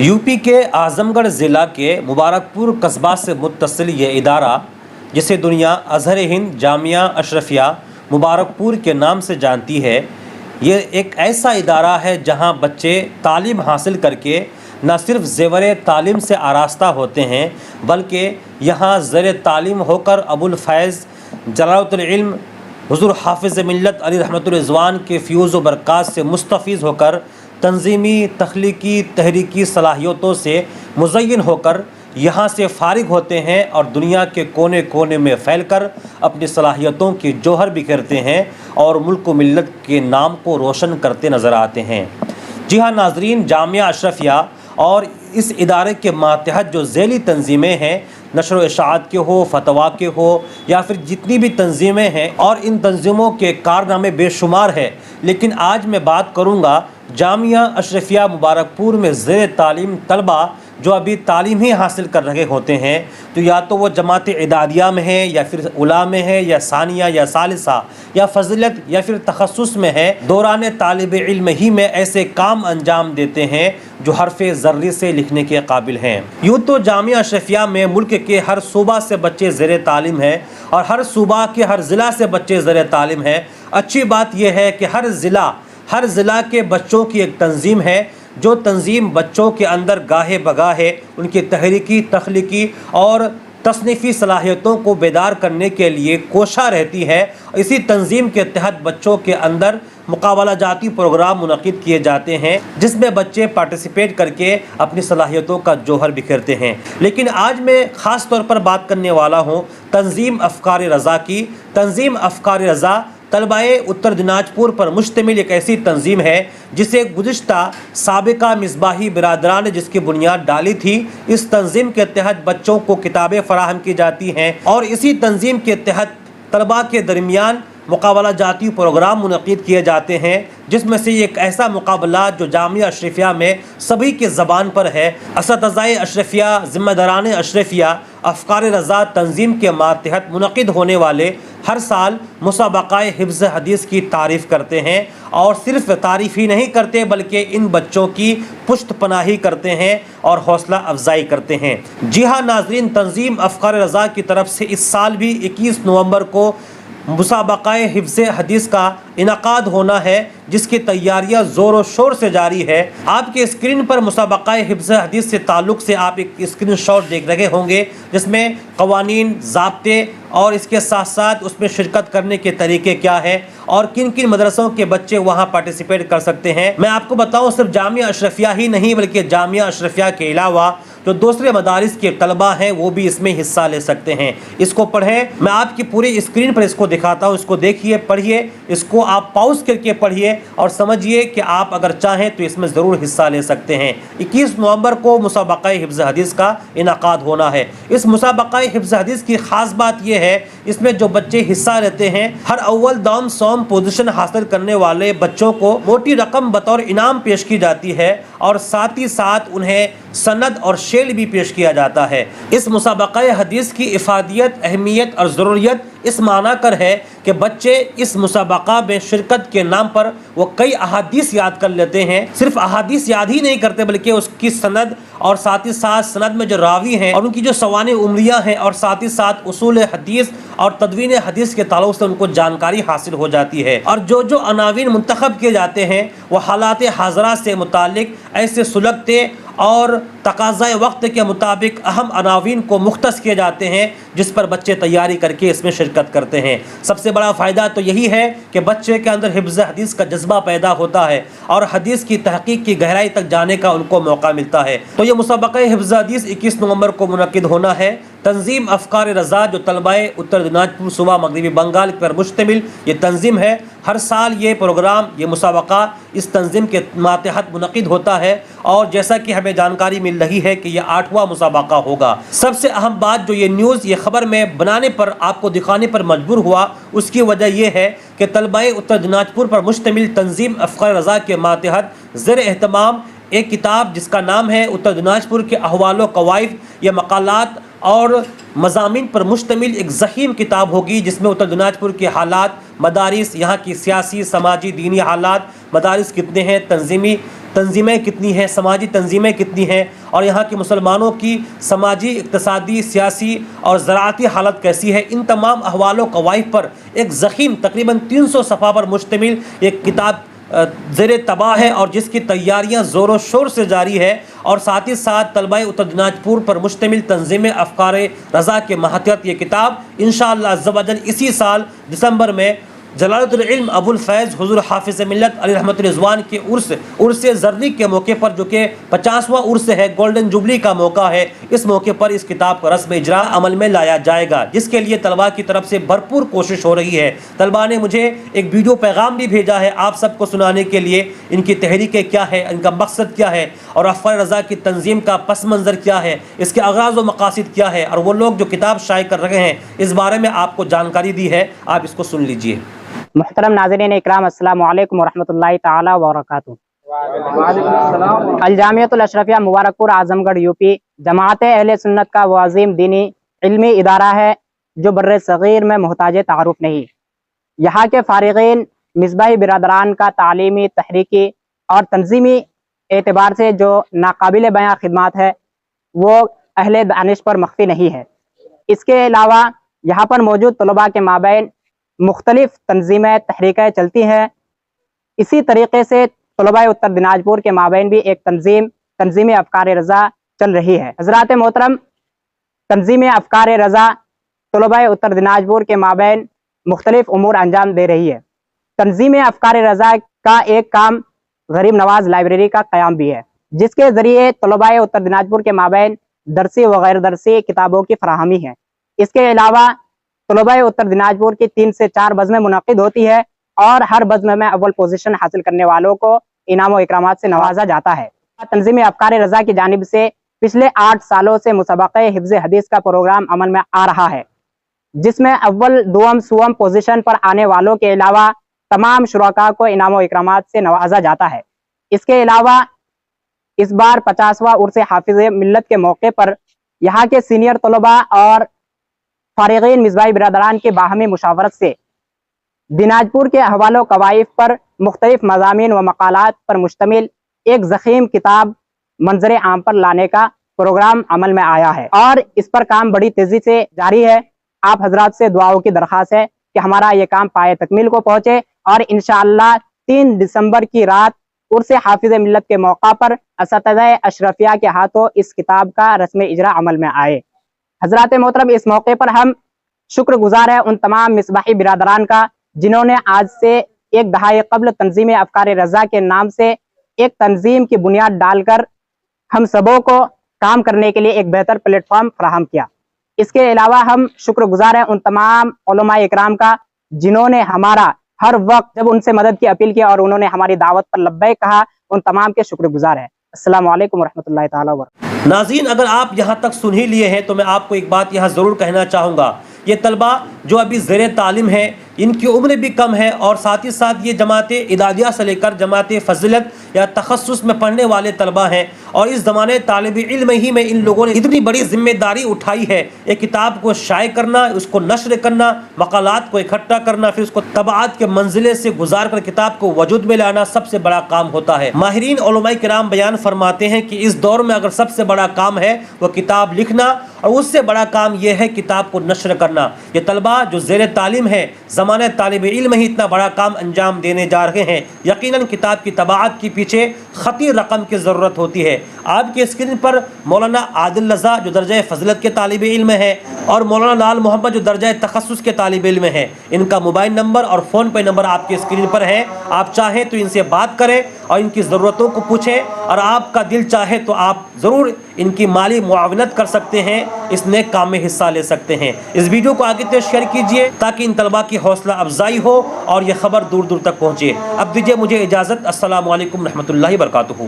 UP के आजमगढ़ ज़िला के मुबारकपुर कस्बा से मुत्तसिल ये इदारा, जिसे दुनिया अज़हर हिंद जामिया अशरफिया मुबारकपुर के नाम से जानती है, ये एक ऐसा इदारा है जहाँ बच्चे तालीम हासिल करके न सिर्फ ज़ेवर तालीम से आरास्ता होते हैं, बल्कि यहाँ ज़ेर तालीम होकर अबुल फैज़ जलालुल इल्म हुज़ूर हाफ़िज़ मिल्लत अली रहमतुल रिज़वान के फ़्यूज़ व बरक़ात से मुस्तफ़ीज़ होकर तंज़ीमी तख्लीकी तहरीकी सलाहियतों से मुज़य्यन होकर यहाँ से फ़ारिग होते हैं और दुनिया के कोने कोने में फैलकर अपनी सलाहियतों की जौहर बिखेरते हैं और मुल्क व मिल्लत के नाम को रोशन करते नज़र आते हैं। जी हाँ नाज़रीन, जामिया अशरफिया और इस इदारे के मातहत जो ज़ैली तंज़ीमें हैं, नशर व इशाअत के हो, फतवा के हो या फिर जितनी भी तंज़ीमें हैं, और इन तंज़ीमों के कारनामे बेशुमार है, लेकिन आज मैं बात करूँगा जामिया अशरफिया मुबारकपुर में ज़ेर तालीम तलबा जो अभी तालीम ही हासिल कर रहे होते हैं, तो या तो वो जमात इदादिया में है या फिर उला में है या सानिया या सालिसा या फजीलत या फिर तखस्सुस में है, दौरान तालिब इल्म ही में ऐसे काम अंजाम देते हैं जो हरफ ज़र्री से लिखने के काबिल हैं। यूँ तो जामिया अशरफिया में मुल्क के हर सूबा से बच्चे ज़ेर तालीम है और हर सूबा के हर ज़िला से बच्चे ज़ेर तालीम है। अच्छी बात यह है कि हर ज़िला के बच्चों की एक तंज़ीम है, जो तंज़ीम बच्चों के अंदर गाहे बगाहे उनकी तहरीकी तख्लीकी और तसनीफ़ी सलाहियतों को बेदार करने के लिए कोशा रहती है। इसी तंज़ीम के तहत बच्चों के अंदर मुकाबला जाती प्रोग्राम मुनक़िद किए जाते हैं, जिसमें बच्चे पार्टिसिपेट करके अपनी सलाहियतों का जौहर बिखेरते हैं। लेकिन आज मैं ख़ास तौर पर बात करने वाला हूँ तंज़ीम अफ़कार रज़ा की। तंज़ीम अफ़कार रज़ा तलबाए उत्तर दिनाजपुर पर मुश्तमिल एक ऐसी तंज़ीम है जिसे गुज़िश्ता साबिका मिसबाही बिरादरान ने जिसकी बुनियाद डाली थी। इस तंज़ीम के तहत बच्चों को किताबें फ़राहम की जाती हैं और इसी तंज़ीम के तहत तलबा के दरमियान मुकाबला जाती प्रोग्राम मुनक़िद किए जाते हैं, जिसमें से एक ऐसा मुकाबला जो जामिया अशरफिया में सभी के ज़बान पर है। असतिज़ाए अशरफिया, ज़िम्मेदारान अशरफिया अफ़कार रज़ा तंज़ीम के मातहत मुनक़िद होने वाले हर साल मुसाबक़ाए हिफ्ज़ हदीस की तारीफ़ करते हैं और सिर्फ़ तारीफ़ ही नहीं करते बल्कि इन बच्चों की पुश्त पनाही करते हैं और हौसला अफजाई करते हैं। जी हाँ नाज़रीन, तंज़ीम अफ़कार रज़ा की तरफ से इस साल भी 21 नवंबर को मुसाबक़ाए हिफ्ज़ हदीस का इनक़ाद होना है, जिसकी तैयारियां ज़ोर व शोर से जारी है। आपके स्क्रीन पर मुसाबक़ाए हिफ्ज़ हदीस से ताल्लुक़ से आप एक स्क्रीनशॉट देख रहे होंगे, जिसमें क़वानीन, ज़ाब्ते और इसके साथ साथ उसमें शिरकत करने के तरीके क्या हैं और किन किन मदरसों के बच्चे वहां पार्टिसिपेट कर सकते हैं। मैं आपको बताऊं, सिर्फ जामिया अशरफिया ही नहीं बल्कि जामिया अशरफिया के अलावा जो दूसरे मदारिस के तलबा हैं वो भी इसमें हिस्सा ले सकते हैं। इसको पढ़ें, मैं आपकी पूरी स्क्रीन पर इसको दिखाता हूँ, इसको देखिए, पढ़िए, इसको आप पॉज करके पढ़िए और समझिए कि आप अगर चाहें तो इसमें ज़रूर हिस्सा ले सकते हैं। 21 नवंबर को मुसाबक़ाए हिफ्ज़ हदीस का इनक़ाद होना है। इस मुसाबक़ाए हिफ्ज़ हदीस की ख़ास बात यह है, इसमें जो बच्चे हिस्सा लेते हैं हर अव्वल दाम सौम पोजीशन हासिल करने वाले बच्चों को मोटी रकम बतौर इनाम पेश की जाती है और साथ ही साथ उन्हें सनद और शेल भी पेश किया जाता है। इस मुसाबक़ाए हदीस की इफ़ादियत, अहमियत और ज़रूरियत इस माना कर है कि बच्चे इस मुसाबक़ा में शिरकत के नाम पर वो कई अहादीस याद कर लेते हैं। सिर्फ अहादीस याद ही नहीं करते बल्कि उसकी सनद और साथ ही साथ सनद में जो रावी हैं और उनकी जो सवाने उम्रियाँ हैं और साथ ही साथ उसूल हदीस और तदवीन हदीस के ताल्लुक़ से उनको जानकारी हासिल हो जाती है। और जो अनावीन मुंतखब किए जाते हैं वो हालात हाज़रा से मुतालिक ऐसे सुलगते और तकाज़ाए वक्त के मुताबिक अहम अनावीन को मुख्तस किए जाते हैं, जिस पर बच्चे तैयारी करके इसमें शिरकत करते हैं। सबसे बड़ा फ़ायदा तो यही है कि बच्चे के अंदर हिफ्ज़ हदीस का जज्बा पैदा होता है और हदीस की तहक़ीक़ की गहराई तक जाने का उनको मौका मिलता है। तो ये मुसाबक़ाए हिफ्ज़ हदीस 21 नवंबर को मुनक़िद होना है। तंज़ीम अफ़कार रज़ा जो तलबाए उत्तर दिनाजपुर सूबा मगरबी बंगाल पर मुश्तमिल ये तंज़ीम है, हर साल ये प्रोग्राम, ये मुसाबक़ा इस तंज़ीम के मातहत मुनक़िद होता है और जैसा कि हमें जानकारी मिल रही है कि यह 8वां मुसाबक़ा होगा। सबसे अहम बात जो ये न्यूज़, ये ख़बर मैं बनाने पर, आपको दिखाने पर मजबूर हुआ, उसकी वजह यह है कि तलबाए उत्तर दिनाजपुर पर मुश्तमिल तंज़ीम अफ़कार रज़ा के मातहत ज़ेर एहतमाम एक किताब जिसका नाम है उत्तर दिनाजपुर के अहवाल व कवाइद या मकालात और मज़ामीन पर मुश्तमिल एक ज़ख़ीम किताब होगी, जिसमें उत्तर दिनाजपुर के हालात, मदारिस, यहाँ की सियासी, समाजी, दीनी हालात, मदारिस कितने हैं, तंजीमी تنظیمیں کتنی ہیں، سماجی تنظیمیں کتنی ہیں، اور یہاں کے مسلمانوں کی سماجی، اقتصادی، سیاسی اور زراعتی حالت کیسی ہے، ان تمام احوال و قوائف پر ایک ضخیم تقریباً 300 صفحہ پر مشتمل ایک کتاب زیر طبع ہے، اور جس کی تیاریاں زور و شور سے جاری ہے، اور ساتھ ہی ساتھ طلبہ اتر دیناج پور پر مشتمل تنظیم افکار رضا کے ماتحت یہ کتاب انشاءاللہ عز و جل اسی سال دسمبر میں جلالۃ العلم ابو الفیض حضور حافظ ملت علی رحمۃ رضوان کے عرس زرنی کے موقع پر، جو کہ 50واں عرس ہے، گولڈن جوبلی کا موقع ہے، اس موقع پر اس کتاب کا رسم اجرا عمل میں لایا جائے گا، جس کے لیے طلباء کی طرف سے بھرپور کوشش ہو رہی ہے۔ طلباء نے مجھے ایک ویڈیو پیغام بھی بھیجا ہے آپ سب کو سنانے کے لیے، ان کی تحریکیں کیا ہے، ان کا مقصد کیا ہے، اور افکار رضا کی تنظیم کا پس منظر کیا ہے، اس کے اغراض و مقاصد کیا ہے، اور وہ لوگ جو کتاب شائع کر رہے ہیں اس بارے میں آپ کو جانکاری دی ہے، آپ اس کو سن لیجئے۔ محترم ناظرین اکرام، السلام علیکم ورحمۃ اللہ تعالی وبرکاتہ۔ الجامعۃ الاشرفیہ مبارک پور اعظم گڑھ یو پی جماعت اہل سنت کا وہ عظیم دینی علمی ادارہ ہے جو بر صغیر میں محتاج تعارف نہیں۔ یہاں کے فارغین مصباحی برادران کا تعلیمی، تحریکی اور تنظیمی اعتبار سے جو ناقابل بیاں خدمات ہے وہ اہل دانش پر مخفی نہیں ہے۔ اس کے علاوہ یہاں پر موجود طلباء کے مابین مختلف تنظیمیں، تحریکیں چلتی ہیں۔ اسی طریقے سے طلباء اتر دیناج پور کے مابین بھی ایک تنظیم افکار رضا چل رہی ہے۔ حضرات محترم، تنظیم افکار رضا طلباء اتر دیناج پور کے مابین مختلف امور انجام دے رہی ہے۔ تنظیم افکار رضا کا ایک کام غریب نواز لائبریری کا قیام بھی ہے، جس کے ذریعے طلباء اتر دیناج پور کے مابین درسی و غیر درسی کتابوں کی فراہمی ہے۔ اس کے علاوہ طلباء اتر دیناج پور کی 3 سے 4 بزمیں منعقد ہوتی ہے، اور ہر بزم میں اول پوزیشن حاصل کرنے والوں کو انعام و اکرامات سے نوازا جاتا ہے۔ تنظیم افکار رضا کی جانب سے پچھلے 8 سالوں سے مسابقہ حفظ حدیث کا پروگرام عمل میں آ رہا ہے، جس میں اول، دوم، سوم پوزیشن پر آنے والوں کے علاوہ تمام شرکاء کو انعام و اکرامات سے نوازا جاتا ہے۔ اس کے علاوہ اس بار 50واں عرس حافظ ملت کے موقع پر یہاں کے سینئر طلباء اور فارغین مصباحی برادران کے باہمی مشاورت سے دیناج پور کے احوال و قوائف پر مختلف مضامین و مقالات پر مشتمل ایک ضخیم کتاب منظر عام پر لانے کا پروگرام عمل میں آیا ہے، اور اس پر کام بڑی تیزی سے جاری ہے۔ آپ حضرات سے دعاؤں کی درخواست ہے کہ ہمارا یہ کام پائے تکمیل کو پہنچے، اور انشاءاللہ 3 دسمبر کی رات عرس حافظ ملت کے موقع پر اساتذہ اشرفیہ کے ہاتھوں اس کتاب کا رسم اجرا عمل میں آئے۔ حضرات محترم، اس موقع پر ہم شکر گزار ہیں ان تمام مصباحی برادران کا جنہوں نے آج سے 1 دہائی قبل تنظیم افکار رضا کے نام سے ایک تنظیم کی بنیاد ڈال کر ہم سبوں کو کام کرنے کے لیے ایک بہتر پلیٹ فارم فراہم کیا۔ اس کے علاوہ ہم شکر گزار ہیں ان تمام علماء اکرام کا جنہوں نے ہمارا ہر وقت جب ان سے مدد کی اپیل کی اور انہوں نے ہماری دعوت پر لبیک کہا، ان تمام کے شکر گزار ہیں۔ السلام علیکم ورحمۃ اللہ تعالی وبرکاتہ۔ ناظرین، اگر آپ یہاں تک سن ہی لیے ہیں تو میں آپ کو ایک بات یہاں ضرور کہنا چاہوں گا۔ یہ طلباء جو ابھی زیر تعلیم ہیں، ان کی عمر بھی کم ہے، اور ساتھ ہی ساتھ یہ جماعت ادادیہ سے لے کر جماعت فضیلت یا تخصص میں پڑھنے والے طلباء ہیں، اور اس زمانے طالب علم ہی میں ان لوگوں نے اتنی بڑی ذمہ داری اٹھائی ہے، ایک کتاب کو شائع کرنا، اس کو نشر کرنا، مقالات کو اکٹھا کرنا، پھر اس کو طبعات کے منزلے سے گزار کر کتاب کو وجود میں لانا سب سے بڑا کام ہوتا ہے۔ ماہرین علماء کرام بیان فرماتے ہیں کہ اس دور میں اگر سب سے بڑا کام ہے وہ کتاب لکھنا، اور اس سے بڑا کام یہ ہے کتاب کو نشر کرنا۔ یہ طلباء جو زیر تعلیم ہے، زمانہ طالب علم ہی اتنا بڑا کام انجام دینے جا رہے ہیں۔ یقیناً کتاب کی طباعت کے پیچھے خطی رقم کی ضرورت ہوتی ہے۔ آپ کے اسکرین پر مولانا عادل رضا جو درجہ فضیلت کے طالب علم ہے، اور مولانا لال محمد جو درجہ تخصص کے طالب علم ہیں، ان کا موبائل نمبر اور فون پے نمبر آپ کے اسکرین پر ہے۔ آپ چاہیں تو ان سے بات کریں اور ان کی ضرورتوں کو پوچھیں، اور آپ کا دل چاہے تو آپ ضرور ان کی مالی معاونت کر سکتے ہیں، اس نیک کام میں حصہ لے سکتے ہیں۔ اس ویڈیو کو آگے تک شیئر کیجئے تاکہ ان طلباء کی حوصلہ افزائی ہو اور یہ خبر دور دور تک پہنچے۔ اب دیجئے مجھے اجازت۔ السلام علیکم رحمۃ اللہ وبرکاتہ۔